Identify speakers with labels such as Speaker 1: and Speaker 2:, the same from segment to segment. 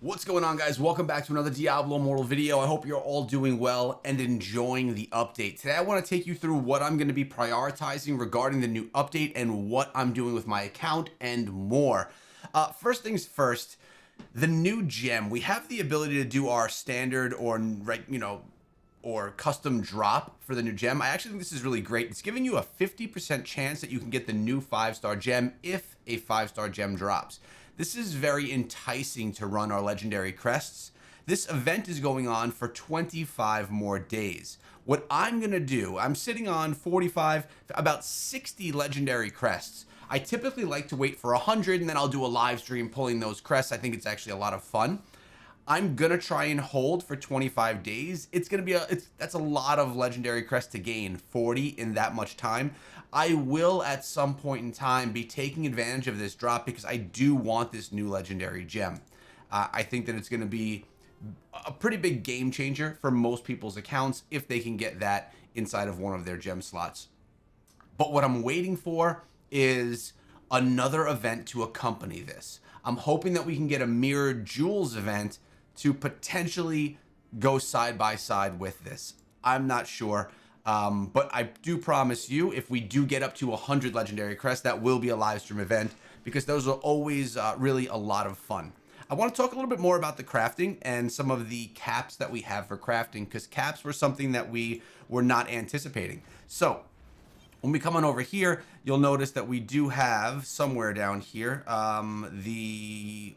Speaker 1: What's going on, guys? Welcome back to another Diablo Immortal video. I hope you're all doing well and enjoying the update. Today I want to take you through what I'm going to be prioritizing regarding the new update and what I'm doing with my account and more. First things first, the new gem. We have the ability to do our standard or custom drop for the new gem. I actually think this is really great. It's giving you a 50% chance that you can get the new 5-star gem if a 5-star gem drops. This is very enticing to run our legendary crests. This event is going on for 25 more days. What I'm gonna do, I'm sitting on 45, about 60 legendary crests. I typically like to wait for 100 and then I'll do a live stream pulling those crests. I think it's actually a lot of fun. I'm gonna try and hold for 25 days. That's a lot of legendary crests to gain, 40 in that much time. I will at some point in time be taking advantage of this drop because I do want this new legendary gem. I think that it's gonna be a pretty big game changer for most people's accounts if they can get that inside of one of their gem slots. But what I'm waiting for is another event to accompany this. I'm hoping that we can get a mirrored jewels event to potentially go side by side with this. I'm not sure, but I do promise you, if we do get up to 100 legendary crests, that will be a live stream event because those are always really a lot of fun. I want to talk a little bit more about the crafting and some of the caps that we have for crafting, because caps were something that we were not anticipating. So when we come on over here, you'll notice that we do have somewhere down here the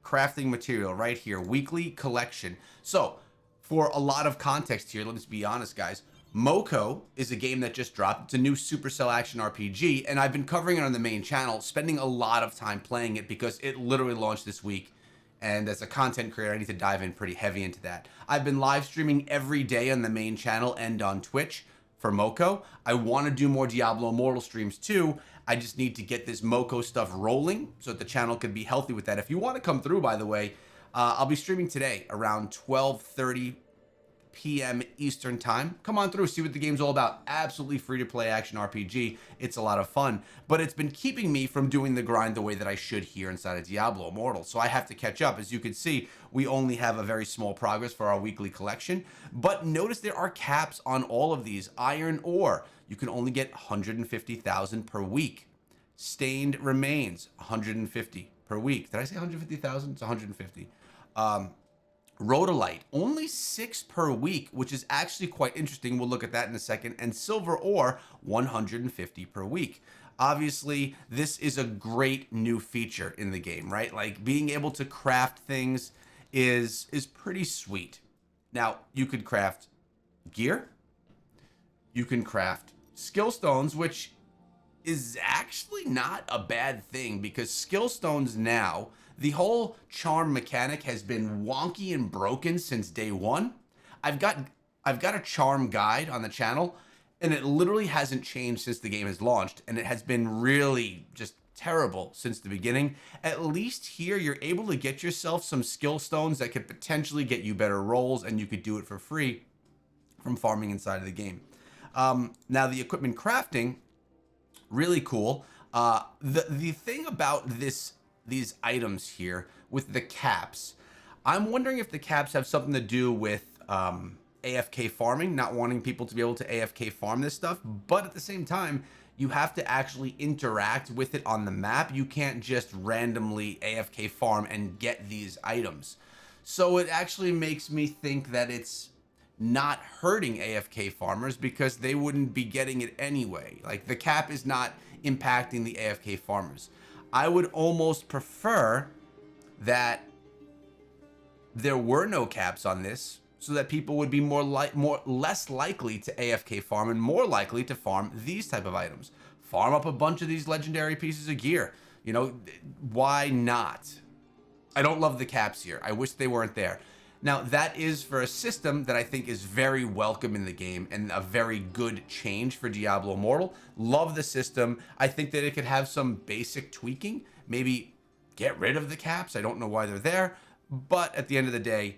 Speaker 1: crafting material right here, weekly collection. So for a lot of context here, let's be honest, guys. Moko is a game that just dropped. It's a new Supercell action RPG, and I've been covering it on the main channel, spending a lot of time playing it because it literally launched this week. And as a content creator, I need to dive in pretty heavy into that. I've been live streaming every day on the main channel and on Twitch for Moko. I want to do more Diablo Immortal streams too. I just need to get this Moko stuff rolling so that the channel could be healthy with that. If you want to come through, by the way, I'll be streaming today around 12:30 p.m. Eastern time. Come on through, see what the game's all about. Absolutely free to play action RPG. It's a lot of fun, but it's been keeping me from doing the grind the way that I should here inside of Diablo Immortal. So I have to catch up. As you can see, we only have a very small progress for our weekly collection, but notice there are caps on all of these. Iron ore, you can only get 150,000 per week. Stained remains, 150 per week. Did I say 150,000? It's 150. Rhodolite, only 6 per week, which is actually quite interesting. We'll look at that in a second. And silver ore, 150 per week. Obviously, this is a great new feature in the game, right? Like, being able to craft things is pretty sweet. Now, you could craft gear. You can craft skill stones, which is actually not a bad thing because skill stones now, the whole charm mechanic has been wonky and broken since day one. I've got a charm guide on the channel, and it literally hasn't changed since the game has launched, and it has been really just terrible since the beginning. At least here, you're able to get yourself some skill stones that could potentially get you better rolls, and you could do it for free from farming inside of the game. Now, the equipment crafting, really cool. The thing about these items here with the caps, I'm wondering if the caps have something to do with AFK farming, not wanting people to be able to AFK farm this stuff, but at the same time, you have to actually interact with it on the map. You can't just randomly AFK farm and get these items. So it actually makes me think that it's not hurting AFK farmers because they wouldn't be getting it anyway. Like, the cap is not impacting the AFK farmers. I would almost prefer that there were no caps on this so that people would be less likely to AFK farm and more likely to farm these type of items. Farm up a bunch of these legendary pieces of gear. You know, why not? I don't love the caps here. I wish they weren't there. Now, that is for a system that I think is very welcome in the game and a very good change for Diablo Immortal. Love the system. I think that it could have some basic tweaking. Maybe get rid of the caps. I don't know why they're there. But at the end of the day,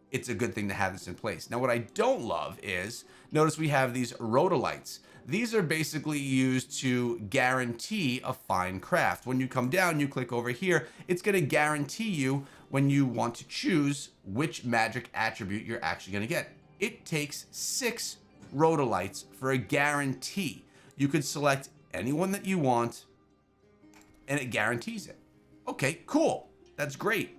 Speaker 1: it's a good thing to have this in place. Now, what I don't love is, notice we have these Rhodolites. These are basically used to guarantee a fine craft. When you come down, you click over here, it's going to guarantee you when you want to choose which magic attribute you're actually going to get. It takes 6 Rhodolites for a guarantee. You could select anyone that you want, and it guarantees it. Okay, cool. That's great.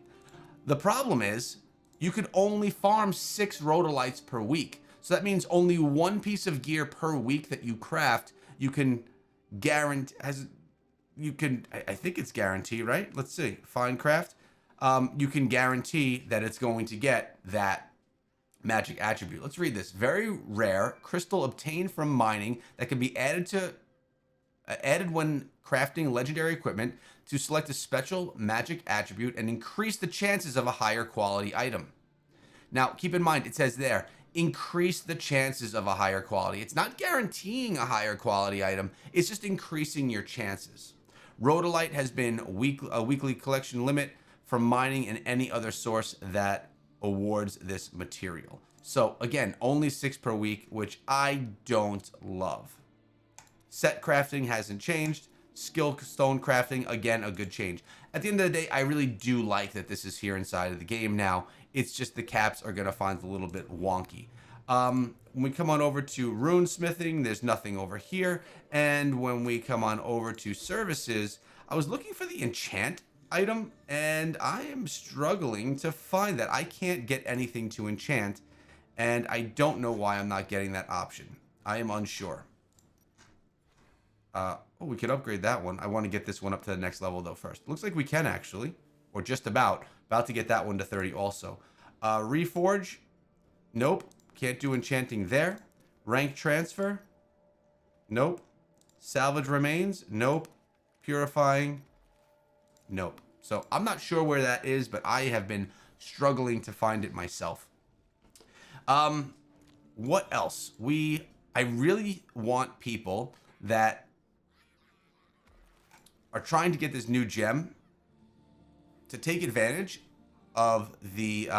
Speaker 1: The problem is, you could only farm 6 Rhodolites per week. So that means only one piece of gear per week that you craft, you can guarantee, I think it's guaranteed, right? Let's see, fine craft. You can guarantee that it's going to get that magic attribute. Let's read this. Very rare crystal obtained from mining that can be added when crafting legendary equipment to select a special magic attribute and increase the chances of a higher quality item. Now, keep in mind, it says there, increase the chances of a higher quality. It's not guaranteeing a higher quality item. It's just increasing your chances. Rhodolite has been a weekly collection limit from mining and any other source that awards this material. So again, only 6 per week, which I don't love. Set crafting hasn't changed. Skill stone crafting, again, a good change. At the end of the day, I really do like that this is here inside of the game now. It's just the caps are going to find a little bit wonky. When we come on over to rune smithing, there's nothing over here. And when we come on over to services, I was looking for the enchant item, and I am struggling to find that. I can't get anything to enchant, and I don't know why I'm not getting that option. I am unsure. Oh, we could upgrade that one. I want to get this one up to the next level, though, first. Looks like we can, actually. Or just about. About to get that one to 30 also. Reforge. Nope. Can't do enchanting there. Rank transfer. Nope. Salvage remains. Nope. Purifying. Nope. So I'm not sure where that is, but I have been struggling to find it myself. What else? I really want people that are trying to get this new gem to take advantage of the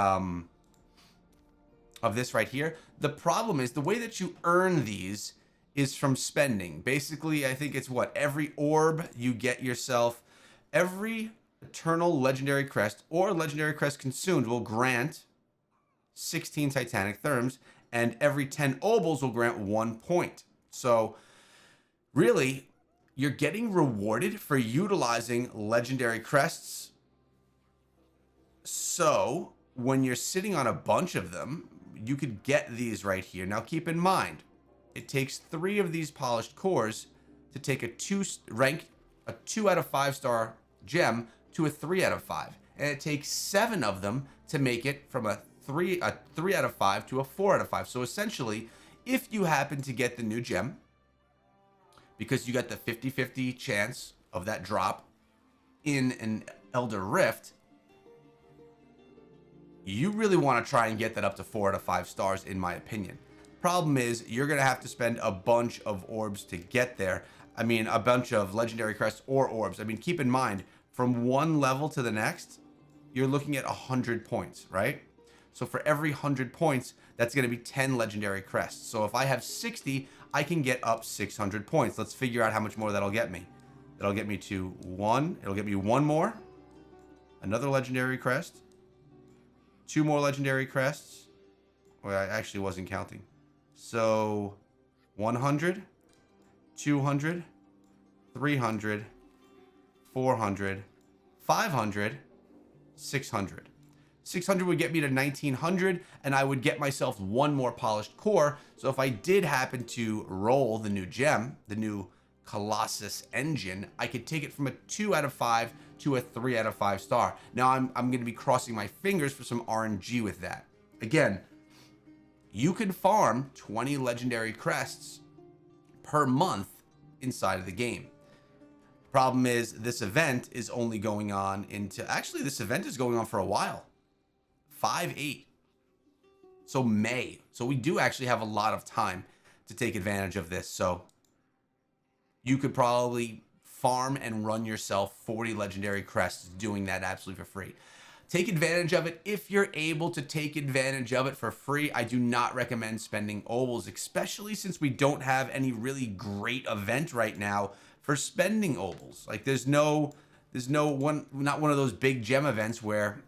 Speaker 1: of this right here. The problem is the way that you earn these is from spending. Basically, I think it's what? Every orb you get yourself, every eternal legendary crest or legendary crest consumed will grant 16 titanic therms, and every 10 obols will grant 1 point. So really, you're getting rewarded for utilizing legendary crests. So when you're sitting on a bunch of them, you could get these right here. Now keep in mind, it takes 3 of these polished cores to take a 2 out of 5 star gem to a 3 out of 5. And it takes 7 of them to make it from a 3 out of 5 to a 4 out of 5. So essentially, if you happen to get the new gem, because you got the 50-50 chance of that drop in an Elder Rift, you really want to try and get that up to 4 out of 5 stars, in my opinion. Problem is, you're going to have to spend a bunch of orbs to get there. I mean, a bunch of legendary crests or orbs. I mean, keep in mind, from one level to the next, you're looking at 100 points, right? So for every 100 points, that's going to be 10 legendary crests. So if I have 60, I can get up 600 points. Let's figure out how much more that'll get me. That'll get me to 1. It'll get me 1 more. Another legendary crest. 2 more legendary crests. Well, I actually wasn't counting. So 100, 200, 300, 400, 500, 600. 600 would get me to 1900, and I would get myself 1 more polished core. So if I did happen to roll the new gem, the new Colossus engine, I could take it from a 2 out of 5 to a 3 out of 5 star. Now I'm going to be crossing my fingers for some RNG with that. Again, you can farm 20 legendary crests per month inside of the game. Problem is, this event is only going on into, actually this event is going on for a while. 5/8. So May. So we do actually have a lot of time to take advantage of this. So you could probably farm and run yourself 40 legendary crests doing that absolutely for free. Take advantage of it if you're able to take advantage of it for free. I do not recommend spending obols, especially since we don't have any really great event right now for spending obols. Like there's no one, not one of those big gem events where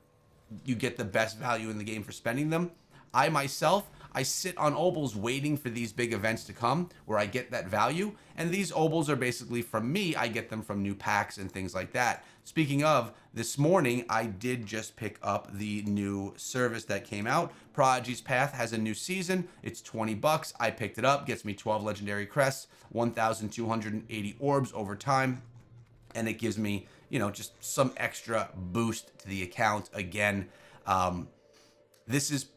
Speaker 1: you get the best value in the game for spending them. I myself, I sit on obols waiting for these big events to come where I get that value. And these obols are basically from me. I get them from new packs and things like that. Speaking of, this morning, I did just pick up the new service that came out. Prodigy's Path has a new season. It's 20 bucks. I picked it up. Gets me 12 legendary crests, 1,280 orbs over time. And it gives me, you know, just some extra boost to the account. Again, this is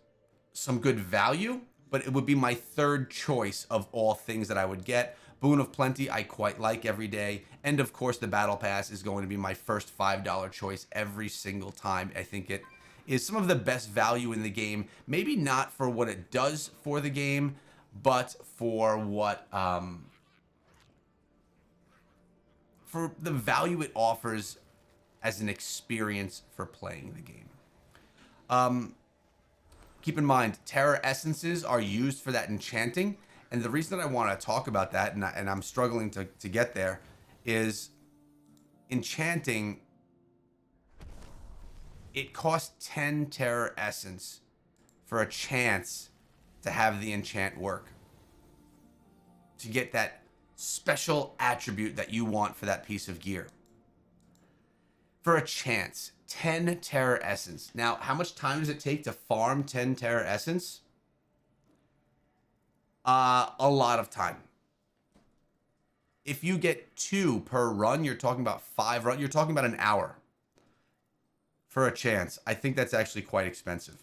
Speaker 1: some good value, but it would be my third choice of all things that I would get. Boon of Plenty I quite like every day, and of course the Battle Pass is going to be my first $5 choice every single time. I think it is some of the best value in the game, maybe not for what it does for the game, but for what for the value it offers as an experience for playing the game. Keep in mind, Terra Essences are used for that enchanting. And the reason that I want to talk about that, and I'm struggling to get there, is enchanting, it costs 10 Terra Essence for a chance to have the enchant work. To get that special attribute that you want for that piece of gear. For a chance. 10 Terra Essence. Now, how much time does it take to farm 10 Terra Essence? A lot of time. If you get 2 per run, you're talking about 5 runs. You're talking about an hour for a chance. I think that's actually quite expensive.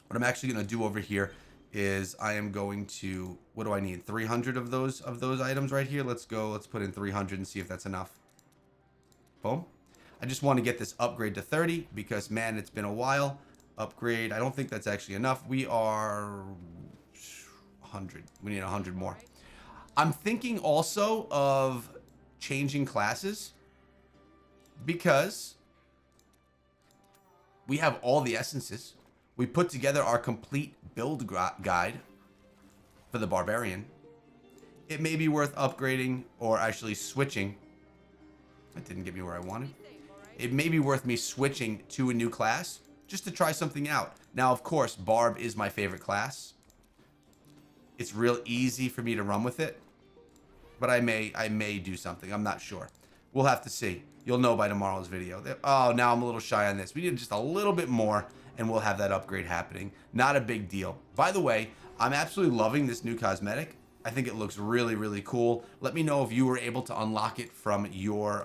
Speaker 1: What I'm actually going to do over here is I am going to, what do I need? 300 of those items right here. Let's go. Let's put in 300 and see if that's enough. Boom. I just want to get this upgrade to 30 because, man, it's been a while. Upgrade. I don't think that's actually enough. We are 100. We need 100 more. I'm thinking also of changing classes because we have all the essences. We put together our complete build guide for the Barbarian. It may be worth upgrading or actually switching. That didn't get me where I wanted. It may be worth me switching to a new class just to try something out. Now, of course, Barb is my favorite class. It's real easy for me to run with it, but I may do something. I'm not sure. We'll have to see. You'll know by tomorrow's video. Oh, now I'm a little shy on this. We need just a little bit more, and we'll have that upgrade happening. Not a big deal. By the way, I'm absolutely loving this new cosmetic. I think it looks really, really cool. Let me know if you were able to unlock it from your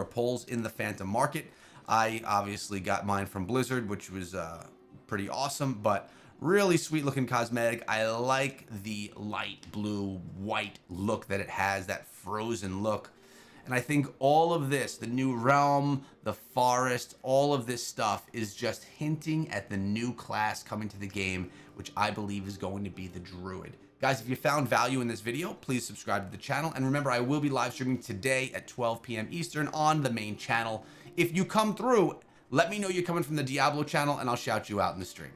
Speaker 1: pulls in the Phantom Market. I obviously got mine from Blizzard, which was pretty awesome, but really sweet looking cosmetic. I like the light blue white look that it has, that frozen look. And I think all of this, the new realm, the forest, all of this stuff is just hinting at the new class coming to the game, which I believe is going to be the Druid. Guys, if you found value in this video, please subscribe to the channel. And remember, I will be live streaming today at 12 p.m. Eastern on the main channel. If you come through, let me know you're coming from the Diablo channel and I'll shout you out in the stream.